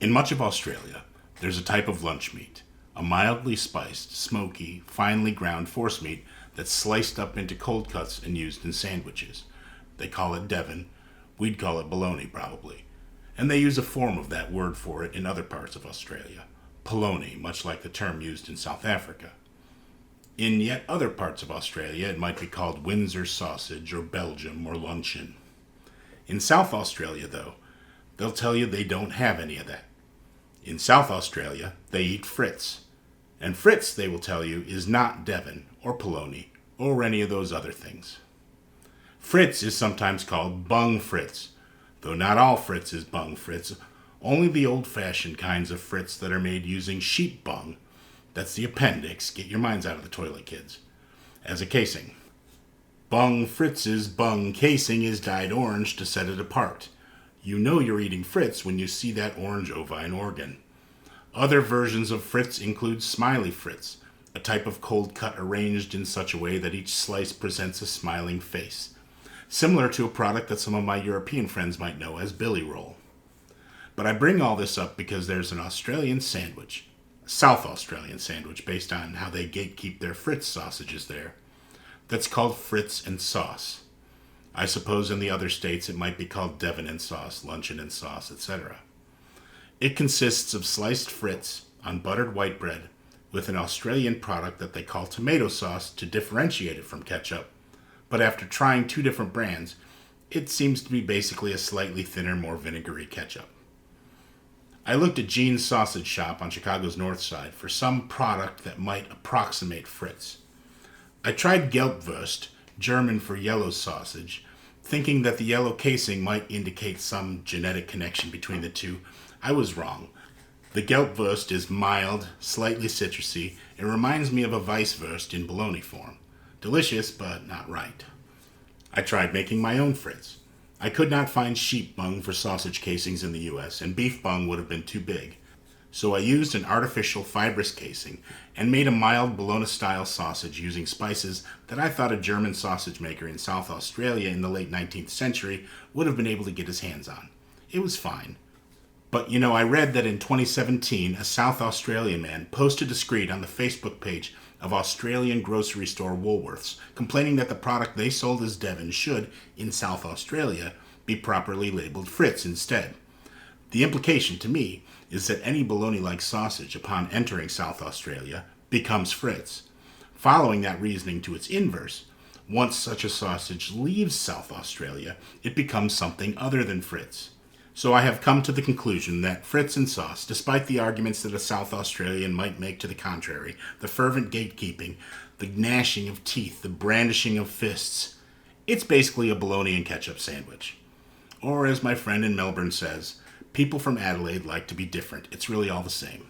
In much of Australia, there's a type of lunch meat, a mildly spiced, smoky, finely ground forcemeat that's sliced up into cold cuts and used in sandwiches. They call it Devon. We'd call it bologna, probably. And they use a form of that word for it in other parts of Australia. Polony, much like the term used in South Africa. In yet other parts of Australia, it might be called Windsor sausage or Belgium or luncheon. In South Australia, though, they'll tell you they don't have any of that. In South Australia, they eat Fritz. And Fritz, they will tell you, is not Devon or Polony or any of those other things. Fritz is sometimes called Bung Fritz, though not all Fritz is Bung Fritz, only the old-fashioned kinds of Fritz that are made using sheep bung, that's the appendix, get your minds out of the toilet, kids, as a casing. Bung Fritz's bung casing is dyed orange to set it apart. You know you're eating Fritz when you see that orange ovine organ. Other versions of Fritz include Smiley Fritz, a type of cold cut arranged in such a way that each slice presents a smiling face, similar to a product that some of my European friends might know as Billy Roll. But I bring all this up because there's an Australian sandwich, a South Australian sandwich based on how they gatekeep their Fritz sausages there, that's called Fritz and Sauce. I suppose in the other states it might be called Devon and Sauce, Luncheon and Sauce, etc. It consists of sliced Fritz on buttered white bread with an Australian product that they call tomato sauce to differentiate it from ketchup, but after trying two different brands, it seems to be basically a slightly thinner, more vinegary ketchup. I looked at Gene's Sausage Shop on Chicago's North Side for some product that might approximate Fritz. I tried Gelbwurst, German for yellow sausage, thinking that the yellow casing might indicate some genetic connection between the two. I was wrong. The Gelbwurst is mild, slightly citrusy. It reminds me of a Weisswurst in bologna form. Delicious, but not right. I tried making my own Fritz. I could not find sheep bung for sausage casings in the US, and beef bung would have been too big. So I used an artificial fibrous casing and made a mild bologna-style sausage using spices that I thought a German sausage maker in South Australia in the late 19th century would have been able to get his hands on. It was fine. But I read that in 2017, a South Australian man posted a screed on the Facebook page of Australian grocery store Woolworths, complaining that the product they sold as Devon should, in South Australia, be properly labeled Fritz instead. The implication to me is that any bologna-like sausage upon entering South Australia becomes Fritz. Following that reasoning to its inverse, once such a sausage leaves South Australia, it becomes something other than Fritz. So I have come to the conclusion that Fritz and Sauce, despite the arguments that a South Australian might make to the contrary, the fervent gatekeeping, the gnashing of teeth, the brandishing of fists, it's basically a bologna and ketchup sandwich. Or as my friend in Melbourne says, people from Adelaide like to be different. It's really all the same.